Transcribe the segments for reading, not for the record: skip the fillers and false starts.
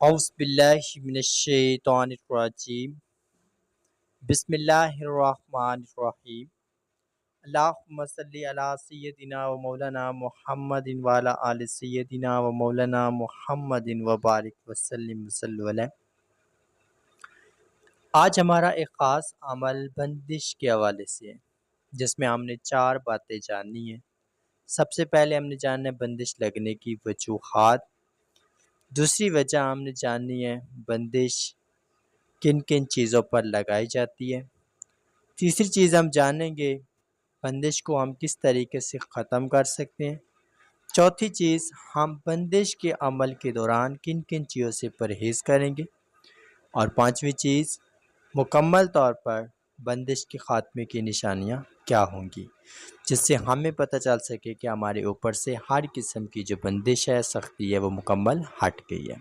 اعوذ باللہ من الشیطان الرجیم بسم اللہ الرحمن الرحیم اللہم صلی علی سیدنا و مولانا محمد وعلی آل سیدنا و مولانا محمد وبارک وسلم صلی علیہ۔ آج ہمارا ایک خاص عمل بندش کے حوالے سے ہے، جس میں ہم نے 4 باتیں جاننی ہیں۔ سب سے پہلے ہم نے جاننا ہے بندش لگنے کی وجوہات۔ دوسری وجہ ہم نے جاننی ہے بندش کن کن چیزوں پر لگائی جاتی ہے۔ تیسری چیز ہم جانیں گے بندش کو ہم کس طریقے سے ختم کر سکتے ہیں۔ چوتھی چیز ہم بندش کے عمل کے دوران کن کن چیزوں سے پرہیز کریں گے۔ اور پانچویں چیز مکمل طور پر بندش کے خاتمے کی نشانیاں کیا ہوں گی، جس سے ہمیں پتہ چل سکے کہ ہمارے اوپر سے ہر قسم کی جو بندش ہے، سختی ہے، وہ مکمل ہٹ گئی ہے۔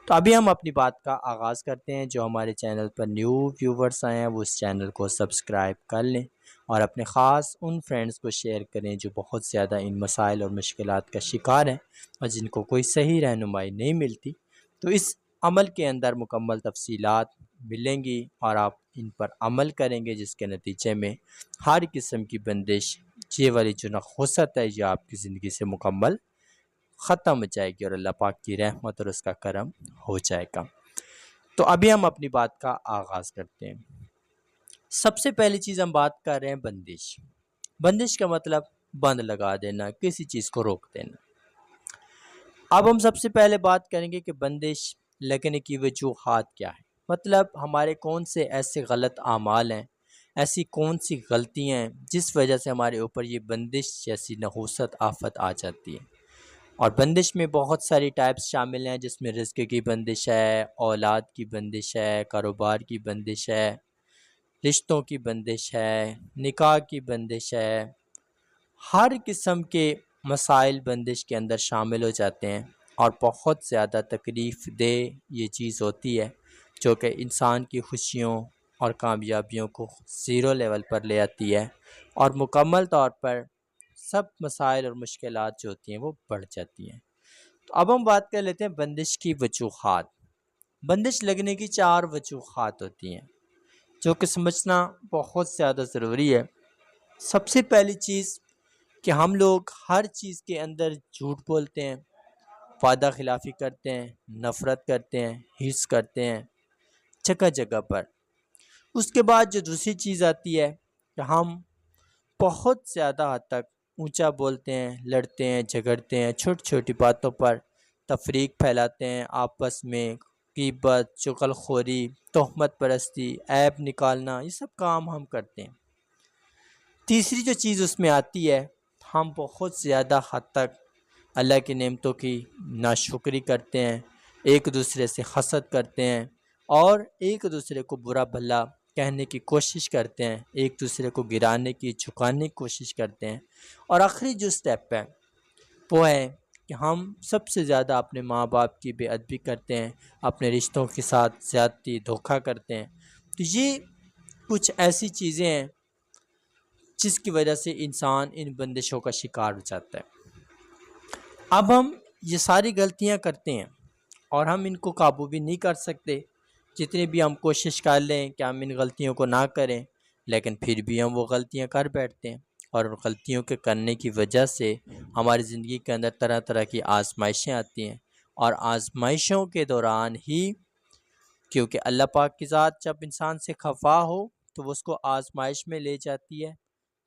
تو ابھی ہم اپنی بات کا آغاز کرتے ہیں۔ جو ہمارے چینل پر نیو ویورز آئے ہیں وہ اس چینل کو سبسکرائب کر لیں اور اپنے خاص ان فرینڈز کو شیئر کریں جو بہت زیادہ ان مسائل اور مشکلات کا شکار ہیں اور جن کو کوئی صحیح رہنمائی نہیں ملتی۔ تو اس عمل کے اندر مکمل تفصیلات ملیں گی اور آپ ان پر عمل کریں گے، جس کے نتیجے میں ہر قسم کی بندش، یہ والی جو نحوست ہے، یہ آپ کی زندگی سے مکمل ختم ہو جائے گی اور اللہ پاک کی رحمت اور اس کا کرم ہو جائے گا۔ تو ابھی ہم اپنی بات کا آغاز کرتے ہیں۔ سب سے پہلی چیز ہم بات کر رہے ہیں بندش۔ بندش کا مطلب بند لگا دینا، کسی چیز کو روک دینا۔ اب ہم سب سے پہلے بات کریں گے کہ بندش لگنے کی وجوہات کیا ہے، مطلب ہمارے کون سے ایسے غلط اعمال ہیں، ایسی کون سی غلطیاں ہیں جس وجہ سے ہمارے اوپر یہ بندش جیسی نحوست آفت آ جاتی ہے۔ اور بندش میں بہت ساری ٹائپس شامل ہیں، جس میں رزق کی بندش ہے، اولاد کی بندش ہے، کاروبار کی بندش ہے، رشتوں کی بندش ہے، نکاح کی بندش ہے۔ ہر قسم کے مسائل بندش کے اندر شامل ہو جاتے ہیں اور بہت زیادہ تکلیف دہ یہ چیز ہوتی ہے، جو کہ انسان کی خوشیوں اور کامیابیوں کو زیرو لیول پر لے آتی ہے اور مکمل طور پر سب مسائل اور مشکلات جو ہوتی ہیں وہ بڑھ جاتی ہیں۔ تو اب ہم بات کر لیتے ہیں بندش کی وجوہات۔ بندش لگنے کی 4 وجوہات ہوتی ہیں، جو کہ سمجھنا بہت زیادہ ضروری ہے۔ سب سے پہلی چیز کہ ہم لوگ ہر چیز کے اندر جھوٹ بولتے ہیں، وعدہ خلافی کرتے ہیں، نفرت کرتے ہیں، حرص کرتے ہیں جگہ جگہ پر۔ اس کے بعد جو دوسری چیز آتی ہے کہ ہم بہت زیادہ حد تک اونچا بولتے ہیں، لڑتے ہیں، جھگڑتے ہیں، چھوٹی چھوٹی باتوں پر تفریق پھیلاتے ہیں، آپس میں غیبت، چغل خوری، تہمت پرستی، عیب نکالنا، یہ سب کام ہم کرتے ہیں۔ تیسری جو چیز اس میں آتی ہے، ہم بہت زیادہ حد تک اللہ کی نعمتوں کی ناشکری کرتے ہیں، ایک دوسرے سے حسد کرتے ہیں اور ایک دوسرے کو برا بھلا کہنے کی کوشش کرتے ہیں، ایک دوسرے کو گرانے کی، جھکانے کی کوشش کرتے ہیں۔ اور آخری جو سٹیپ ہے وہ ہے کہ ہم سب سے زیادہ اپنے ماں باپ کی بے ادبی کرتے ہیں، اپنے رشتوں کے ساتھ زیادتی، دھوکہ کرتے ہیں۔ تو یہ کچھ ایسی چیزیں ہیں جس کی وجہ سے انسان ان بندشوں کا شکار ہو جاتا ہے۔ اب ہم یہ ساری غلطیاں کرتے ہیں اور ہم ان کو قابو بھی نہیں کر سکتے، جتنی بھی ہم کوشش کر لیں کہ ہم ان غلطیوں کو نہ کریں، لیکن پھر بھی ہم وہ غلطیاں کر بیٹھتے ہیں اور ان غلطیوں کے کرنے کی وجہ سے ہماری زندگی کے اندر طرح طرح کی آزمائشیں آتی ہیں اور آزمائشوں کے دوران ہی، کیونکہ اللہ پاک کی ذات جب انسان سے خفا ہو تو وہ اس کو آزمائش میں لے جاتی ہے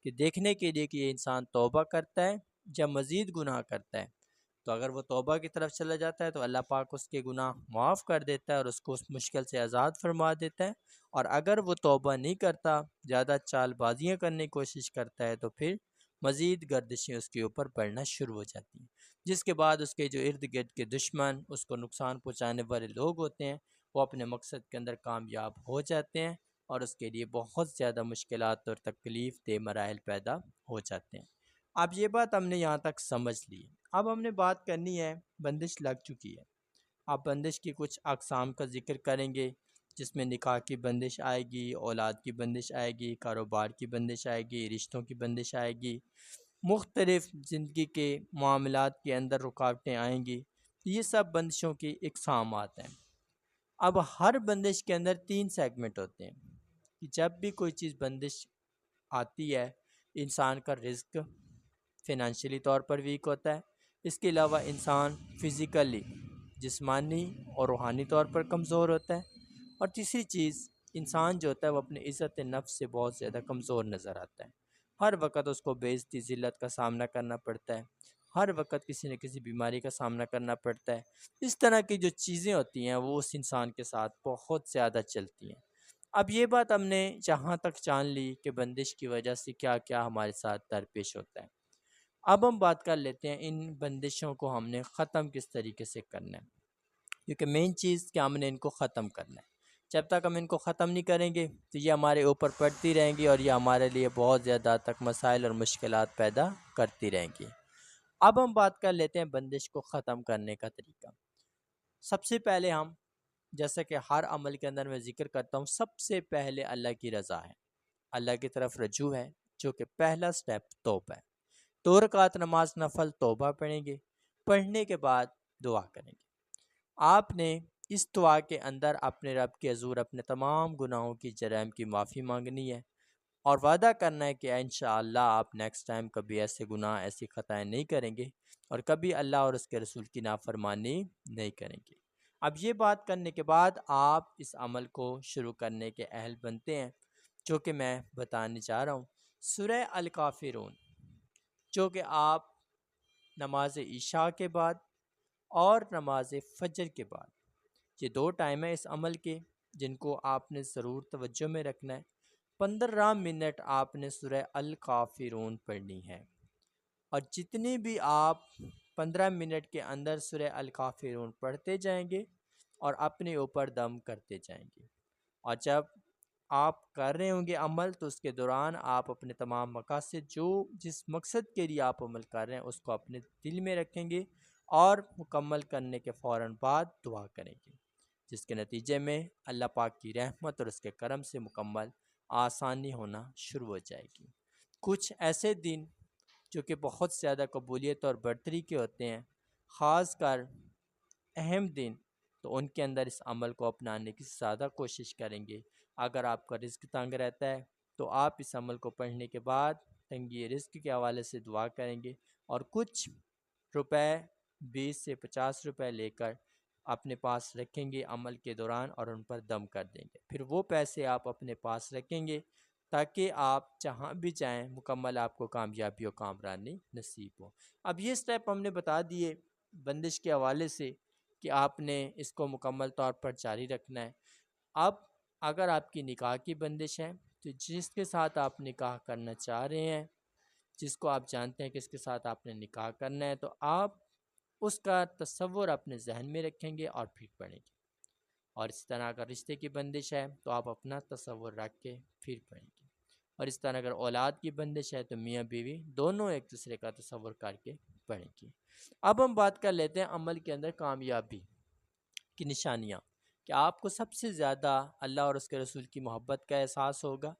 کہ دیکھنے کے لیے کہ یہ انسان توبہ کرتا ہے یا مزید گناہ کرتا ہے۔ تو اگر وہ توبہ کی طرف چلا جاتا ہے تو اللہ پاک اس کے گناہ معاف کر دیتا ہے اور اس کو اس مشکل سے آزاد فرما دیتا ہے، اور اگر وہ توبہ نہیں کرتا، زیادہ چال بازیاں کرنے کی کوشش کرتا ہے، تو پھر مزید گردشیں اس کے اوپر پڑنا شروع ہو جاتی ہیں، جس کے بعد اس کے جو ارد گرد کے دشمن، اس کو نقصان پہنچانے والے لوگ ہوتے ہیں، وہ اپنے مقصد کے اندر کامیاب ہو جاتے ہیں اور اس کے لیے بہت زیادہ مشکلات اور تکلیف دہ مراحل پیدا ہو جاتے ہیں۔ اب یہ بات ہم نے یہاں تک سمجھ لی۔ اب ہم نے بات کرنی ہے بندش لگ چکی ہے، اب بندش کی کچھ اقسام کا ذکر کریں گے، جس میں نکاح کی بندش آئے گی، اولاد کی بندش آئے گی، کاروبار کی بندش آئے گی، رشتوں کی بندش آئے گی، مختلف زندگی کے معاملات کے اندر رکاوٹیں آئیں گی۔ یہ سب بندشوں کی اقسامات ہیں۔ اب ہر بندش کے اندر 3 سیگمنٹ ہوتے ہیں کہ جب بھی کوئی چیز بندش آتی ہے، انسان کا رزق فنانشلی طور پر ویک ہوتا ہے، اس کے علاوہ انسان فزیکلی جسمانی اور روحانی طور پر کمزور ہوتا ہے، اور تیسری چیز انسان جو ہوتا ہے وہ اپنے عزت نفس سے بہت زیادہ کمزور نظر آتا ہے، ہر وقت اس کو بے عزتی ذلت کا سامنا کرنا پڑتا ہے، ہر وقت کسی نہ کسی بیماری کا سامنا کرنا پڑتا ہے۔ اس طرح کی جو چیزیں ہوتی ہیں وہ اس انسان کے ساتھ بہت زیادہ چلتی ہیں۔ اب یہ بات ہم نے جہاں تک جان لی کہ بندش کی وجہ سے کیا کیا ہمارے ساتھ درپیش ہوتا ہے، اب ہم بات کر لیتے ہیں ان بندشوں کو ہم نے ختم کس طریقے سے کرنا ہے، کیونکہ مین چیز کہ ہم نے ان کو ختم کرنا ہے۔ جب تک ہم ان کو ختم نہیں کریں گے تو یہ ہمارے اوپر پڑتی رہیں گی اور یہ ہمارے لیے بہت زیادہ تک مسائل اور مشکلات پیدا کرتی رہیں گی۔ اب ہم بات کر لیتے ہیں بندش کو ختم کرنے کا طریقہ۔ سب سے پہلے ہم، جیسا کہ ہر عمل کے اندر میں ذکر کرتا ہوں، سب سے پہلے اللہ کی رضا ہے، اللہ کی طرف رجوع ہے، جو کہ پہلا سٹیپ توبہ ہے۔ 2 رکعت نماز نفل توبہ پڑھیں گے، پڑھنے کے بعد دعا کریں گے۔ آپ نے اس دعا کے اندر اپنے رب کے حضور اپنے تمام گناہوں کی جرائم کی معافی مانگنی ہے، اور وعدہ کرنا ہے کہ انشاءاللہ آپ نیکسٹ ٹائم کبھی ایسے گناہ ایسی خطائیں نہیں کریں گے، اور کبھی اللہ اور اس کے رسول کی نافرمانی نہیں کریں گے۔ اب یہ بات کرنے کے بعد آپ اس عمل کو شروع کرنے کے اہل بنتے ہیں، جو کہ میں بتانے جا رہا ہوں۔ سورہ الکافرون، جو کہ آپ نماز عشاء کے بعد اور نماز فجر کے بعد، یہ 2 ٹائم ہیں اس عمل کے جن کو آپ نے ضرور توجہ میں رکھنا ہے۔ 15 منٹ آپ نے سورہ الکافرون پڑھنی ہے، اور جتنی بھی آپ 15 منٹ کے اندر سورہ الکافرون پڑھتے جائیں گے اور اپنے اوپر دم کرتے جائیں گے، اور جب آپ کر رہے ہوں گے عمل تو اس کے دوران آپ اپنے تمام مقاصد، جو جس مقصد کے لیے آپ عمل کر رہے ہیں، اس کو اپنے دل میں رکھیں گے، اور مکمل کرنے کے فوراً بعد دعا کریں گے، جس کے نتیجے میں اللہ پاک کی رحمت اور اس کے کرم سے مکمل آسانی ہونا شروع ہو جائے گی۔ کچھ ایسے دن جو کہ بہت زیادہ قبولیت اور برتری کے ہوتے ہیں، خاص کر اہم دن، تو ان کے اندر اس عمل کو اپنانے کی زیادہ کوشش کریں گے۔ اگر آپ کا رزق تنگ رہتا ہے تو آپ اس عمل کو پڑھنے کے بعد تنگی رزق کے حوالے سے دعا کریں گے، اور کچھ روپے 20 سے 50 روپے لے کر اپنے پاس رکھیں گے عمل کے دوران، اور ان پر دم کر دیں گے۔ پھر وہ پیسے آپ اپنے پاس رکھیں گے تاکہ آپ جہاں بھی جائیں مکمل آپ کو کامیابی و کامرانی نصیب ہو۔ اب یہ سٹیپ ہم نے بتا دیے بندش کے حوالے سے کہ آپ نے اس کو مکمل طور پر جاری رکھنا ہے۔ اب اگر آپ کی نکاح کی بندش ہے تو جس کے ساتھ آپ نکاح کرنا چاہ رہے ہیں، جس کو آپ جانتے ہیں کہ اس کے ساتھ آپ نے نکاح کرنا ہے، تو آپ اس کا تصور اپنے ذہن میں رکھیں گے اور پھر پڑھیں گے، اور اس طرح اگر رشتے کی بندش ہے تو آپ اپنا تصور رکھ کے پھر پڑھیں گے، اور اس طرح اگر اولاد کی بندش ہے تو میاں بیوی دونوں ایک دوسرے کا تصور کر کے پڑھیں گے۔ اب ہم بات کر لیتے ہیں عمل کے اندر کامیابی کی نشانیاں، کہ آپ کو سب سے زیادہ اللہ اور اس کے رسول کی محبت کا احساس ہوگا،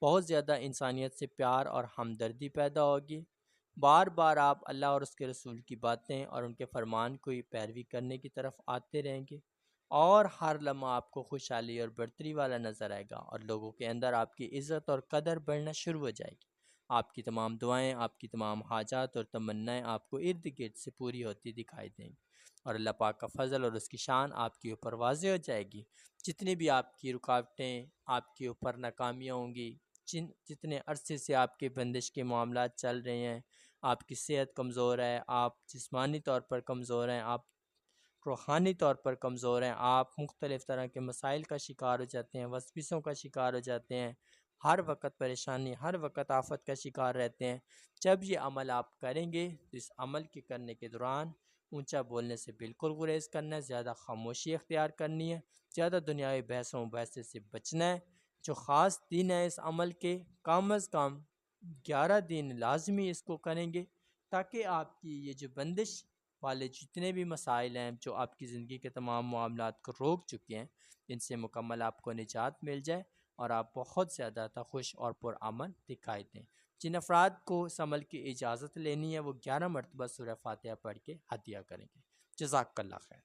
بہت زیادہ انسانیت سے پیار اور ہمدردی پیدا ہوگی، بار بار آپ اللہ اور اس کے رسول کی باتیں اور ان کے فرمان کو پیروی کرنے کی طرف آتے رہیں گے، اور ہر لمحہ آپ کو خوشحالی اور برتری والا نظر آئے گا، اور لوگوں کے اندر آپ کی عزت اور قدر بڑھنا شروع ہو جائے گی۔ آپ کی تمام دعائیں، آپ کی تمام حاجات اور تمنائیں آپ کو ارد گرد سے پوری ہوتی دکھائی دیں گی، اور اللہ پاک کا فضل اور اس کی شان آپ کے اوپر واضح ہو جائے گی۔ جتنی بھی آپ کی رکاوٹیں، آپ کے اوپر ناکامیاں ہوں گی، جتنے عرصے سے آپ کے بندش کے معاملات چل رہے ہیں، آپ کی صحت کمزور ہے، آپ جسمانی طور پر کمزور ہیں، آپ روحانی طور پر کمزور ہیں، آپ مختلف طرح کے مسائل کا شکار ہو جاتے ہیں، وسوسوں کا شکار ہو جاتے ہیں، ہر وقت پریشانی، ہر وقت آفت کا شکار رہتے ہیں، جب یہ عمل آپ کریں گے تو اس عمل کے کرنے کے دوران اونچا بولنے سے بالکل گریز کرنا ہے، زیادہ خاموشی اختیار کرنی ہے، زیادہ دنیاوی بحث و مباحثے سے بچنا ہے۔ جو خاص دن ہے اس عمل کے، کم از کم 11 دن لازمی اس کو کریں گے، تاکہ آپ کی یہ جو بندش والے جتنے بھی مسائل ہیں جو آپ کی زندگی کے تمام معاملات کو روک چکے ہیں، ان سے مکمل آپ کو نجات مل جائے، اور آپ بہت زیادہ خوش اور پرامن دکھائی دیں۔ جن افراد کو اس عمل کی اجازت لینی ہے وہ 11 مرتبہ سورہ فاتحہ پڑھ کے ہدیہ کریں گے۔ جزاک اللہ خیر۔